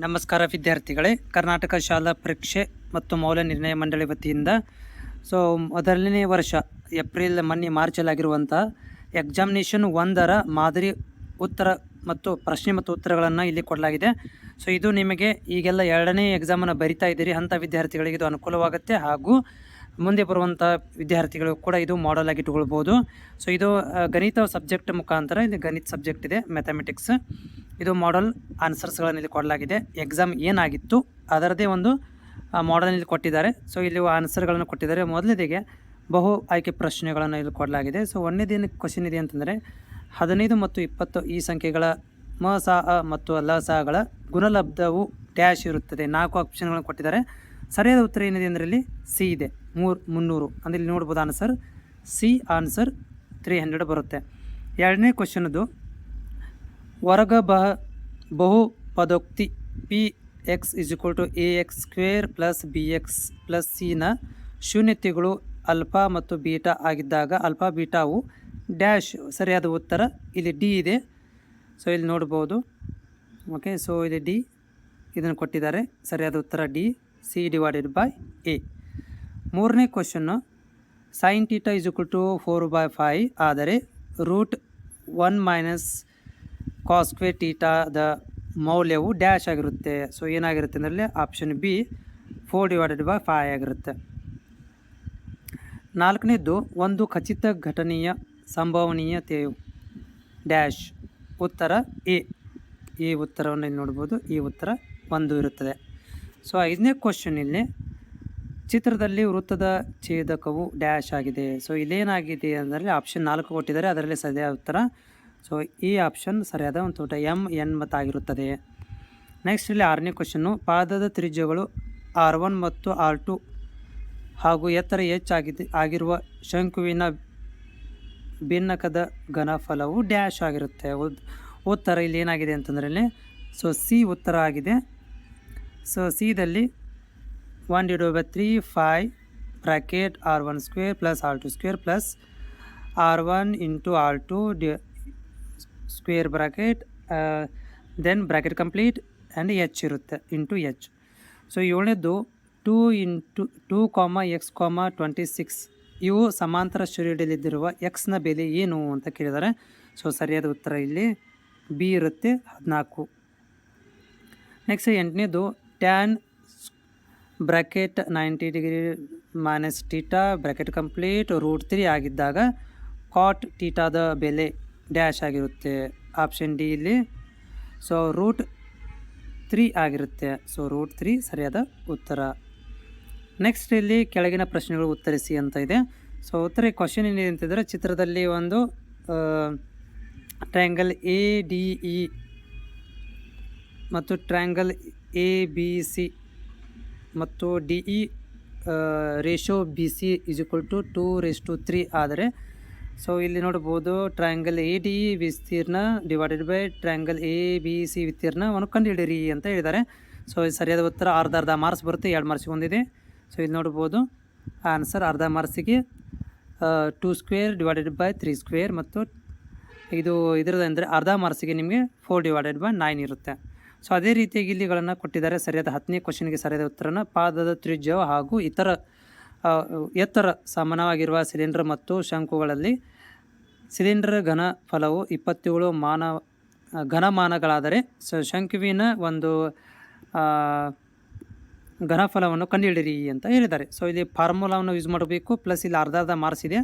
ನಮಸ್ಕಾರ ವಿದ್ಯಾರ್ಥಿಗಳೇ, ಕರ್ನಾಟಕ ಶಾಲಾ ಪರೀಕ್ಷೆ ಮತ್ತು ಮೌಲ್ಯ ನಿರ್ಣಯ ಮಂಡಳಿ ವತಿಯಿಂದ ಮೊದಲನೇ ವರ್ಷ ಏಪ್ರಿಲ್ ಮಾರ್ಚಲ್ಲಾಗಿರುವಂಥ ಎಕ್ಸಾಮಿನೇಷನ್ 1ರ ಮಾದರಿ ಉತ್ತರ ಮತ್ತು ಪ್ರಶ್ನೆ ಮತ್ತು ಉತ್ತರಗಳನ್ನು ಇಲ್ಲಿ ಕೊಡಲಾಗಿದೆ. ಇದು ನಿಮಗೆ ಈಗೆಲ್ಲ 2ನೇ ಎಕ್ಸಾಮನ್ನು ಬರಿತಾ ಇದ್ದೀರಿ ಅಂಥ ವಿದ್ಯಾರ್ಥಿಗಳಿಗೆ ಇದು ಅನುಕೂಲವಾಗುತ್ತೆ, ಹಾಗೂ ಮುಂದೆ ಬರುವಂಥ ವಿದ್ಯಾರ್ಥಿಗಳು ಕೂಡ ಇದು ಮಾಡೆಲ್ ಆಗಿ ಇಟ್ಕೊಳ್ಬೋದು. ಇದು ಗಣಿತ ಸಬ್ಜೆಕ್ಟ್ ಮುಖಾಂತರ ಇಲ್ಲಿ ಗಣಿತ ಸಬ್ಜೆಕ್ಟ್ ಇದೆ, ಮ್ಯಾಥಮೆಟಿಕ್ಸ್. ಇದು ಮಾಡೆಲ್ ಆನ್ಸರ್ಸ್ಗಳನ್ನು ಇಲ್ಲಿ ಕೊಡಲಾಗಿದೆ. ಎಕ್ಸಾಮ್ ಏನಾಗಿತ್ತು ಅದರದೇ ಒಂದು ಮಾಡೆಲ್ನಲ್ಲಿ ಕೊಟ್ಟಿದ್ದಾರೆ. ಇಲ್ಲಿ ಆನ್ಸರ್ಗಳನ್ನು ಕೊಟ್ಟಿದ್ದಾರೆ. ಮೊದಲನೇದಿಗೆ ಬಹು ಆಯ್ಕೆ ಪ್ರಶ್ನೆಗಳನ್ನು ಇಲ್ಲಿ ಕೊಡಲಾಗಿದೆ. ಒಂದನೇದೇನು ಕ್ವಶನ್ ಇದೆ ಅಂತಂದರೆ 15 ಮತ್ತು 20 ಈ ಸಂಖ್ಯೆಗಳ ಮ ಸ ಅ ಮತ್ತು ಲ ಸಗಳ ಗುಣಲಬ್ಧವು ಡ್ಯಾಶ್ ಇರುತ್ತದೆ. 4 ಆಪ್ಷನ್ಗಳನ್ನು ಕೊಟ್ಟಿದ್ದಾರೆ. ಸರಿಯಾದ ಉತ್ತರ ಏನಿದೆ ಅಂದರೆ ಇಲ್ಲಿ ಸಿ ಇದೆ, 300. ಅಂದರೆ ಇಲ್ಲಿ ನೋಡ್ಬೋದು ಆನ್ಸರ್ ಸಿ, ಆನ್ಸರ್ 300 ಬರುತ್ತೆ. ಎರಡನೇ ಕ್ವಶನದು ವರ್ಗ ಬಹು ಪದೋಕ್ತಿ P x a x square plus b x plus ಸಿನ ಶೂನ್ಯತೆಗಳು ಅಲ್ಫಾ ಮತ್ತು ಬೀಟಾ ಆಗಿದ್ದಾಗ ಅಲ್ಫಾ ಬೀಟಾವು ಡ್ಯಾಶ್. ಸರಿಯಾದ ಉತ್ತರ ಇಲ್ಲಿ ಡಿ ಇದೆ. ಇಲ್ಲಿ ನೋಡ್ಬೋದು. ಓಕೆ, ಇಲ್ಲಿ ಡಿ ಇದನ್ನು ಕೊಟ್ಟಿದ್ದಾರೆ. ಸರಿಯಾದ ಉತ್ತರ D, C divided by A. ಮೂರನೇ ಕ್ವಶನ್ನು ಸೈನ್ ಟೀಟಾ = 4/5 ಆದರೆ ರೂಟ್ 1 ಮೈನಸ್ ಕಾಸ್ ಸ್ಕ್ವೇರ್ ಟೀಟಾದ ಮೌಲ್ಯವು ಡ್ಯಾಶ್ ಆಗಿರುತ್ತೆ. ಏನಾಗಿರುತ್ತೆ ಅಂದರೆ ಆಪ್ಷನ್ ಬಿ 4/5 ಆಗಿರುತ್ತೆ. ನಾಲ್ಕನೇದು ಒಂದು ಖಚಿತ ಘಟನೆಯ ಸಂಭವನೀಯತೆಯು ಡ್ಯಾಶ್. ಉತ್ತರ ಎ. ಈ ಉತ್ತರವನ್ನು ಇಲ್ಲಿ ನೋಡ್ಬೋದು. ಈ ಉತ್ತರ 1 ಇರುತ್ತದೆ. ಐದನೇ ಕ್ವಶನ್ ಇಲ್ಲಿ ಚಿತ್ರದಲ್ಲಿ ವೃತ್ತದ ಛೇದಕವು ಡ್ಯಾಶ್ ಆಗಿದೆ. ಇಲ್ಲೇನಾಗಿದೆ ಅಂದರೆ ಆಪ್ಷನ್ 4 ಕೊಟ್ಟಿದ್ದಾರೆ, ಅದರಲ್ಲಿ ಸರಿಯಾದ ಉತ್ತರ ಈ ಆಪ್ಷನ್ ಸರಿಯಾದ ಒಂದು M N ಆಗಿರುತ್ತದೆ. ನೆಕ್ಸ್ಟ್ ಇಲ್ಲಿ ಆರನೇ ಕ್ವಶನ್ನು ಪಾದದ ತ್ರಿಜ್ಯಗಳು R1 ಮತ್ತು R2 ಹಾಗೂ ಎತ್ತರ H ಆಗಿರುವ ಶಂಕುವಿನ ಭಿನ್ನಕದ ಘನಫಲವು ಡ್ಯಾಶ್ ಆಗಿರುತ್ತೆ. ಉತ್ತರ ಇಲ್ಲಿ ಏನಾಗಿದೆ ಅಂತಂದರೆ ಇಲ್ಲಿ ಸಿ ಉತ್ತರ ಆಗಿದೆ. ಸಿದಲ್ಲಿ 1/3 5 bracket R1² plus R2² plus R1 × R2 square bracket then bracket complete and H ಇರುತ್ತೆ ಇಂಟು H. ಏಳನೇದು 2 × 2, x, 26 ಇವು ಸಮಾಂತರ ಶ್ರೇಣಿಯಲ್ಲಿದ್ದಿರುವ ಎಕ್ಸ್ನ ಬೆಲೆ ಏನು ಅಂತ ಕೇಳಿದ್ದಾರೆ. ಸರಿಯಾದ ಉತ್ತರ ಇಲ್ಲಿ ಬಿ ಇರುತ್ತೆ, 14. ನೆಕ್ಸ್ಟ್ ಎಂಟನೇದು tan bracket 90 degree minus theta bracket complete √3 ಆಗಿದ್ದಾಗ ಕಾಟ್ ಟೀಟಾದ ಬೆಲೆ ಡ್ಯಾಶ್ ಆಗಿರುತ್ತೆ. ಆಪ್ಷನ್ ಡಿ ಇಲ್ಲಿ √3 ಆಗಿರುತ್ತೆ. √3 ಸರಿಯಾದ ಉತ್ತರ. ನೆಕ್ಸ್ಟ್ ಇಲ್ಲಿ ಕೆಳಗಿನ ಪ್ರಶ್ನೆಗಳು ಉತ್ತರಿಸಿ ಅಂತ ಇದೆ. ಉತ್ತರ ಕ್ವಶನ್ ಏನಿದೆ ಅಂತಂದರೆ ಚಿತ್ರದಲ್ಲಿ ಒಂದು ಟ್ರಯಾಂಗಲ್ ADE ಮತ್ತು ಟ್ರಯಾಂಗಲ್ ABC ಮತ್ತು DE ರೇಷೋ BC = 2:3 ಆದರೆ ಇಲ್ಲಿ ನೋಡ್ಬೋದು ಟ್ರಯಾಂಗಲ್ ADE ವಿಸ್ತೀರ್ಣ ಡಿವೈಡೆಡ್ ಬೈ ಟ್ರಯಾಂಗಲ್ ABC ವಿಸ್ತೀರ್ಣವನ್ನು ಕಂಡುಹಿಡಿಯಿರಿ ಅಂತ ಹೇಳಿದ್ದಾರೆ. ಸರಿಯಾದ ಉತ್ತರ ಅರ್ಧ ಮಾರ್ಕ್ಸ್ ಬರುತ್ತೆ, 2 ಮಾರ್ಕ್ಸಿಗೆ ಒಂದಿದೆ. ಇಲ್ಲಿ ನೋಡ್ಬೋದು ಆನ್ಸರ್ ಅರ್ಧ ಮಾರ್ಕ್ಸಿಗೆ 2² ಡಿವೈಡೆಡ್ ಬೈ 3² ಮತ್ತು ಇದರದ್ದು ಅಂದರೆ ಅರ್ಧ ಮಾರ್ಕ್ಸಿಗೆ ನಿಮಗೆ 4/9 ಇರುತ್ತೆ. ಅದೇ ರೀತಿಯಾಗಿ ಇಲ್ಲಿಗಳನ್ನು ಕೊಟ್ಟಿದ್ದಾರೆ. ಸರಿಯಾದ 10ನೇ ಕ್ವಶನ್ಗೆ ಸರಿಯಾದ ಉತ್ತರನ ಪಾದದ ತ್ರಿಜ್ಯ ಹಾಗೂ ಇತರ ಎತ್ತರ ಸಮಾನವಾಗಿರುವ ಸಿಲಿಂಡರ್ ಮತ್ತು ಶಂಕುಗಳಲ್ಲಿ ಸಿಲಿಂಡರ್ ಘನಫಲವು 27 ಘನಮಾನಗಳಾದರೆ ಶಂಕುವಿನ ಒಂದು ಘನಫಲವನ್ನು ಕಂಡುಹಿಡಿಯಿರಿ ಅಂತ ಹೇಳಿದ್ದಾರೆ. ಇಲ್ಲಿ ಫಾರ್ಮುಲಾವನ್ನು ಯೂಸ್ ಮಾಡಬೇಕು, ಪ್ಲಸ್ ಇಲ್ಲಿ ಅರ್ಧ ಮಾರ್ಕ್ಸ್ ಇದೆ.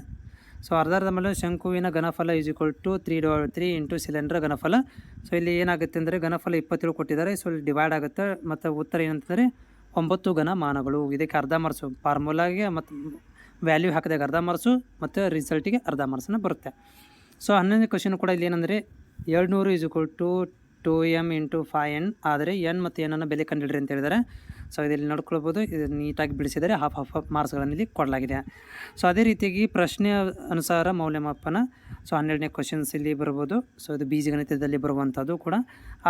ಅರ್ಧ ಮೇಲೆ ಶಂಕುವಿನ ಘನಫಲ = 3/3 ಇಂಟು ಸಿಲಿಂಡರ್ ಘನಫಲ. ಇಲ್ಲಿ ಏನಾಗುತ್ತೆ ಅಂದರೆ ಘನಫಲ 27 ಕೊಟ್ಟಿದ್ದಾರೆ. ಇಲ್ಲಿ ಡಿವೈಡ್ ಆಗುತ್ತೆ ಮತ್ತು ಉತ್ತರ ಏನಂತಂದರೆ 9 ಘನಮಾನಗಳು. ಇದಕ್ಕೆ ಅರ್ಧ ಮಾರ್ಕ್ಸು, ಫಾರ್ಮುಲಾಗೆ ಮತ್ತು ವ್ಯಾಲ್ಯೂ ಹಾಕಿದಾಗ ಅರ್ಧ ಮಾರ್ಕ್ಸು ಮತ್ತು ರಿಸಲ್ಟಿಗೆ ಅರ್ಧ ಮಾರ್ಕ್ಸನ್ನು ಬರುತ್ತೆ. 11ನೇ ಕ್ವಶನ್ ಕೂಡ ಇಲ್ಲಿ ಏನಂದರೆ 700 = 2m × 5n ಆದರೆ n ಮತ್ತು n ಬೆಲೆ ಕಂಡುಹಿಡಿರಿ ಅಂತ ಹೇಳಿದ್ದಾರೆ. ಇದರಲ್ಲಿ ನೋಡ್ಕೊಳ್ಬೋದು. ಇದು ನೀಟಾಗಿ ಬಿಡಿಸಿದರೆ ಹಾಫ್ ಮಾರ್ಕ್ಸ್ಗಳನ್ನು ಇಲ್ಲಿ ಕೊಡಲಾಗಿದೆ. ಅದೇ ರೀತಿಯಾಗಿ ಪ್ರಶ್ನೆ ಅನುಸಾರ ಮೌಲ್ಯಮಾಪನ 12ನೇ ಕ್ವಶನ್ಸ್ ಇಲ್ಲಿ ಬರ್ಬೋದು. ಇದು ಬೀಜಗಣಿತದಲ್ಲಿ ಬರುವಂಥದ್ದು ಕೂಡ.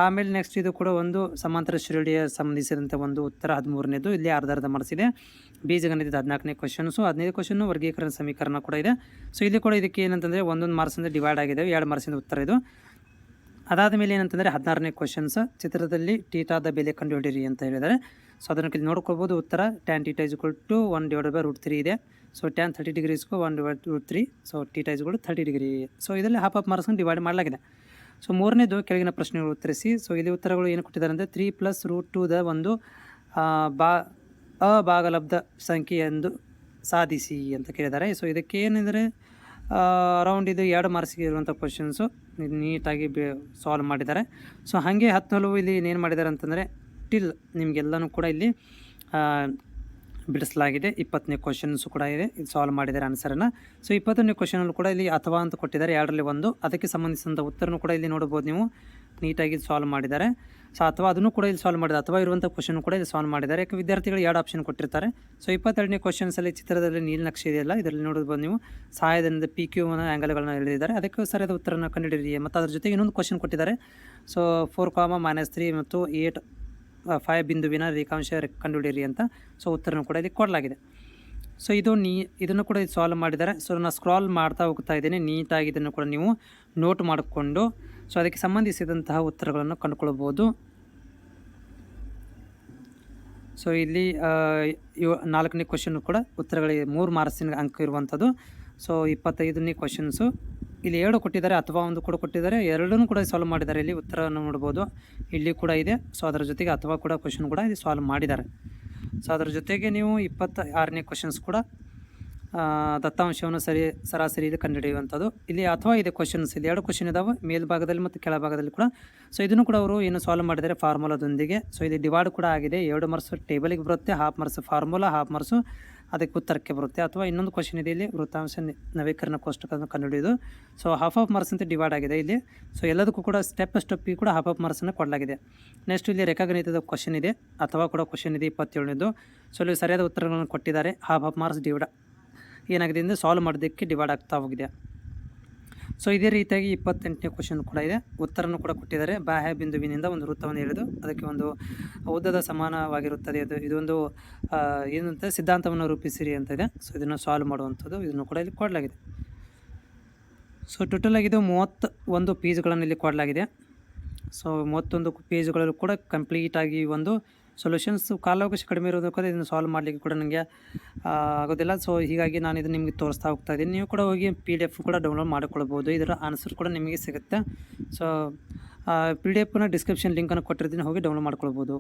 ಆಮೇಲೆ ನೆಕ್ಸ್ಟ್ ಇದು ಕೂಡ ಒಂದು ಸಮಾಂತರ ಶ್ರೇಣಿಗೆ ಸಂಬಂಧಿಸಿದಂಥ ಒಂದು ಉತ್ತರ 13ನೇದು. ಇಲ್ಲಿ ಅರ್ಧ ಮಾರ್ಕ್ಸ್ ಇದೆ. ಬೀಜಗಣಿತದ 14ನೇ ಕ್ವಶನ್ಸು, 15ನೇ ಕ್ವಶನ್ನು ವರ್ಗೀಕರಣ ಸಮೀಕರಣ ಕೂಡ ಇದೆ. ಇಲ್ಲಿ ಕೂಡ ಇದಕ್ಕೆ ಏನಂತಂದರೆ 1 ಮಾರ್ಕ್ಸಿಂದ ಡಿವೈಡ್ ಆಗಿದೆ, 2 ಮಾರ್ಕ್ಸಿಂದ ಉತ್ತರ ಇದು. ಅದಾದ ಮೇಲೆ ಏನಂತಂದರೆ 16ನೇ ಕ್ವಶನ್ಸ್, ಚಿತ್ರದಲ್ಲಿ ಟೀಟಾದ ಬೆಲೆ ಕಂಡುಹಿಡಿಯಿರಿ ಅಂತ ಹೇಳಿದ್ದಾರೆ. ಸೊ ಅದನ್ನು ಇಲ್ಲಿ ನೋಡ್ಕೊಳ್ಬೋದು. ಉತ್ತರ tan theta is equal to 1/√3 ಇದೆ. ಸೊ ಟ್ಯಾನ್ 30 ಡಿಗ್ರೀಸ್ಗೂ 1/√3. So theta is equal to 30 degree. So ಇದರಲ್ಲಿ ಹಾಫ್ ಮಾರ್ಕ್ಸ್ನ ಡಿವೈಡ್ ಮಾಡಲಾಗಿದೆ. ಸೊ ಮೂರನೇದು ಕೆಳಗಿನ ಪ್ರಶ್ನೆಗಳು ಉತ್ತರಿಸಿ. ಸೊ ಇಲ್ಲಿ ಉತ್ತರಗಳು ಏನು ಕೊಟ್ಟಿದ್ದಾರೆ ಅಂದರೆ 3 + √2ದ ಒಂದು ಅಭಾಗಲಬ್ಧ ಸಂಖ್ಯೆ ಎಂದು ಸಾಧಿಸಿ ಅಂತ ಕೇಳಿದ್ದಾರೆ. ಸೊ ಇದಕ್ಕೆ ಏನೆಂದರೆ ಅರೌಂಡ್ ಇದು 2 ಮಾರ್ಕ್ಸಿಗೆ ಇರುವಂಥ ಕ್ವಶನ್ಸು ನೀಟಾಗಿ ಸಾಲ್ವ್ ಮಾಡಿದ್ದಾರೆ. ಸೊ ಹಾಗೆ 10 ಹಲವು ಇಲ್ಲಿ ಏನು ಮಾಡಿದ್ದಾರೆ ಅಂತಂದರೆ ಟಿಲ್ ನಿಮಗೆಲ್ಲನೂ ಕೂಡ ಇಲ್ಲಿ ಬಿಡಿಸಲಾಗಿದೆ. 20ನೇ ಕ್ವಶನ್ಸು ಕೂಡ ಇದೆ, ಇದು ಸಾಲ್ವ್ ಮಾಡಿದ್ದಾರೆ ಆನ್ಸರನ್ನು. ಸೊ 21ನೇ ಕ್ವಶನಲ್ಲಿ ಕೂಡ ಇಲ್ಲಿ ಅಥವಾ ಅಂತ ಕೊಟ್ಟಿದ್ದಾರೆ, 2ರಲ್ಲಿ 1. ಅದಕ್ಕೆ ಸಂಬಂಧಿಸಿದಂಥ ಉತ್ತರನೂ ಕೂಡ ಇಲ್ಲಿ ನೋಡ್ಬೋದು ನೀವು, ನೀಟಾಗಿ ಸಾಲ್ವ್ ಮಾಡಿದ್ದಾರೆ. ಸೊ ಅಥವಾ ಅದನ್ನು ಕೂಡ ಇಲ್ಲಿ ಸಾಲ್ವ್ ಮಾಡಿದ್ದಾರೆ, ಅಥವಾ ಇರುವಂಥ ಕ್ವಶನ್ ಕೂಡ ಇಲ್ಲಿ ಸಾಲ್ವ್ ಮಾಡಿದ್ದಾರೆ. ಯಾಕೆ ವಿದ್ಯಾರ್ಥಿಗಳು 2 ಆಪ್ಷನ್ ಕೊಟ್ಟಿರ್ತಾರೆ. ಸೊ 22ನೇ ಕ್ವಶನ್ಸಲ್ಲಿ ಚಿತ್ರದಲ್ಲಿ ನೀಲನಕ್ಷೆ ಇದೆಯಲ್ಲ, ಇದರಲ್ಲಿ ನೋಡ್ಬೋದು ನೀವು, ಸಹಾಯದಿಂದ PQ ಆ್ಯಂಗಲ್ಗಳನ್ನ ಹೇಳಿದ್ದಾರೆ. ಅದಕ್ಕೆ ಸರಿಯಾದ ಉತ್ತರನ ಕಂಡುಹಿಡಿಯಿರಿ. ಮತ್ತು ಅದ್ರ ಜೊತೆಗೆ ಇನ್ನೊಂದು ಕ್ವಶನ್ ಕೊಟ್ಟಿದ್ದಾರೆ. ಸೊ 4, -3 ಮತ್ತು 8, 5 ಬಿಂದುವಿನ ರೇಖಾಂಶ ಕಂಡುಹಿಡಿಯಿರಿ ಅಂತ. ಸೊ ಉತ್ತರನೂ ಕೂಡ ಇಲ್ಲಿ ಕೊಡಲಾಗಿದೆ. ಸೊ ಇದನ್ನು ಕೂಡ ಸಾಲ್ವ್ ಮಾಡಿದ್ದಾರೆ. ಸೊ ನಾನು ಸ್ಕ್ರಾಲ್ ಮಾಡ್ತಾ ಹೋಗ್ತಾ ಇದ್ದೇನೆ, ನೀಟಾಗಿ ಇದನ್ನು ಕೂಡ ನೀವು ನೋಟ್ ಮಾಡಿಕೊಂಡು ಸೊ ಅದಕ್ಕೆ ಸಂಬಂಧಿಸಿದಂತಹ ಉತ್ತರಗಳನ್ನು ಕಂಡುಕೊಳ್ಬೋದು. ಸೊ ಇಲ್ಲಿ 4ನೇ ಕ್ವಶನ್ ಕೂಡ ಉತ್ತರಗಳಿಗೆ 3 ಮಾರ್ಕ್ಸಿನ ಅಂಕ ಇರುವಂಥದ್ದು. ಸೊ 25ನೇ ಕ್ವಶನ್ಸು ಇಲ್ಲಿ 2 ಕೊಟ್ಟಿದ್ದಾರೆ, ಅಥವಾ 1 ಕೂಡ ಕೊಟ್ಟಿದ್ದಾರೆ, 2 ಕೂಡ ಸಾಲ್ವ್ ಮಾಡಿದ್ದಾರೆ. ಇಲ್ಲಿ ಉತ್ತರವನ್ನು ನೋಡ್ಬೋದು, ಇಲ್ಲಿ ಕೂಡ ಇದೆ. ಸೊ ಅದರ ಜೊತೆಗೆ ಅಥವಾ ಕೂಡ ಕ್ವಶನ್ ಕೂಡ ಇಲ್ಲಿ ಸಾಲ್ವ್ ಮಾಡಿದ್ದಾರೆ. ಸೊ ಅದರ ಜೊತೆಗೆ ನೀವು 26ನೇ ಕ್ವಶನ್ಸ್ ಕೂಡ ದತ್ತಾಂಶವನ್ನು ಸರಾಸರಿಯಲ್ಲಿ ಕಂಡುಹಿಡಿಯುವಂಥದ್ದು. ಇಲ್ಲಿ ಅಥವಾ ಇದೆ ಕ್ವಶನ್ಸ್, ಇಲ್ಲಿ 2 ಕ್ವಶನ್ ಇದಾವೆ, ಮೇಲ್ಭಾಗದಲ್ಲಿ ಮತ್ತು ಕೆಳಭಾಗದಲ್ಲಿ ಕೂಡ. ಸೊ ಇದನ್ನು ಕೂಡ ಅವರು ಏನು ಸಾಲ್ವ್ ಮಾಡಿದ್ದಾರೆ ಫಾರ್ಮುಲಾದೊಂದಿಗೆ. ಸೊ ಇಲ್ಲಿ ಡಿವೈಡ್ ಕೂಡ ಆಗಿದೆ. 2 ಮಾರ್ಕ್ಸ್ ಟೇಬಲಿಗೆ ಬರುತ್ತೆ, half marks formula, half marks ಅದಕ್ಕೆ ಉತ್ತರಕ್ಕೆ ಬರುತ್ತೆ. ಅಥವಾ ಇನ್ನೊಂದು ಕ್ವಶನ್ ಇದೆ, ಇಲ್ಲಿ ವೃತ್ತಾಂಶ ನವೀಕರಣ ಕೋಷ್ಟಕವನ್ನು ಕಂಡುಹಿಡಿಯೋದು. ಸೊ ಹಾಫ್ ಮಾರ್ಕ್ಸ್ ಅಂತ ಡಿವೈಡ್ ಆಗಿದೆ ಇಲ್ಲಿ. ಸೊ ಎಲ್ಲದಕ್ಕೂ ಕೂಡ ಸ್ಟೆಪ್ಪಿಗೆ ಕೂಡ ಹಾಫ್ ಮಾರ್ಕ್ಸನ್ನು ಕೊಡಲಾಗಿದೆ. ನೆಕ್ಸ್ಟ್ ಇಲ್ಲಿ ರೇಖಾಗಣಿತದ ಕ್ವಶನ್ ಇದೆ, ಅಥವಾ ಕೂಡ ಕ್ವಶನ್ ಇದೆ 27ನೇದು. ಸೊ ಇಲ್ಲಿ ಸರಿಯಾದ ಉತ್ತರಗಳನ್ನು ಕೊಟ್ಟಿದ್ದಾರೆ. ಹಾಫ್ ಮಾರ್ಕ್ಸ್ ಡಿವೈಡ್ ಏನಾಗಿದೆ ಅಂದರೆ ಸಾಲ್ವ್ ಮಾಡೋದಕ್ಕೆ ಡಿವೈಡ್ ಆಗ್ತಾ ಹೋಗಿದೆ. ಸೊ ಇದೇ ರೀತಿಯಾಗಿ 28ನೇ ಕ್ವಶನ್ ಕೂಡ ಇದೆ, ಉತ್ತರನೂ ಕೂಡ ಕೊಟ್ಟಿದ್ದಾರೆ. ಬಾಹ್ಯ ಬಿಂದುವಿನಿಂದ ಒಂದು ವೃತ್ತವನ್ನು ಎಳೆದು ಅದಕ್ಕೆ ಒಂದು ಉದ್ದದ ಸಮಾನವಾಗಿರುತ್ತದೆ, ಇದೊಂದು ಏನಂತ ಸಿದ್ಧಾಂತವನ್ನು ರೂಪಿಸಿರಿ ಅಂತ ಇದೆ. ಸೊ ಇದನ್ನು ಸಾಲ್ವ್ ಮಾಡುವಂಥದ್ದು, ಇದನ್ನು ಕೂಡ ಇಲ್ಲಿ ಕೊಡಲಾಗಿದೆ. ಸೊ ಟೋಟಲ್ ಆಗಿ ಇದು 31 ಪೇಜ್ಗಳನ್ನು ಇಲ್ಲಿ ಕೊಡಲಾಗಿದೆ. ಸೊ 31 ಪೇಜ್ಗಳಲ್ಲೂ ಕೂಡ ಕಂಪ್ಲೀಟಾಗಿ ಒಂದು ಸೊಲ್ಯೂಷನ್ಸ್, ಕಾಲಾವಕಾಶ ಕಡಿಮೆ ಇರೋದಕ್ಕೆ ಇದನ್ನು ಸಾಲ್ವ್ ಮಾಡಲಿಕ್ಕೆ ಕೂಡ ನನಗೆ ಆಗೋದಿಲ್ಲ. ಸೊ ಹೀಗಾಗಿ ನಾನು ಇದನ್ನು ನಿಮಗೆ ತೋರಿಸ್ತಾ ಹೋಗ್ತಾ ಇದ್ದೀನಿ. ನೀವು ಕೂಡ ಹೋಗಿ PDF ಕೂಡ ಡೌನ್ಲೋಡ್ ಮಾಡಿಕೊಳ್ಬೋದು, ಇದರ ಆನ್ಸರ್ ಕೂಡ ನಿಮಗೆ ಸಿಗುತ್ತೆ. ಸೊ PDF ಡಿಸ್ಕ್ರಿಪ್ಷನ್ ಲಿಂಕನ್ನು ಕೊಟ್ಟಿರ್ತೀನಿ, ಹೋಗಿ ಡೌನ್ಲೋಡ್ ಮಾಡ್ಕೊಳ್ಬೋದು.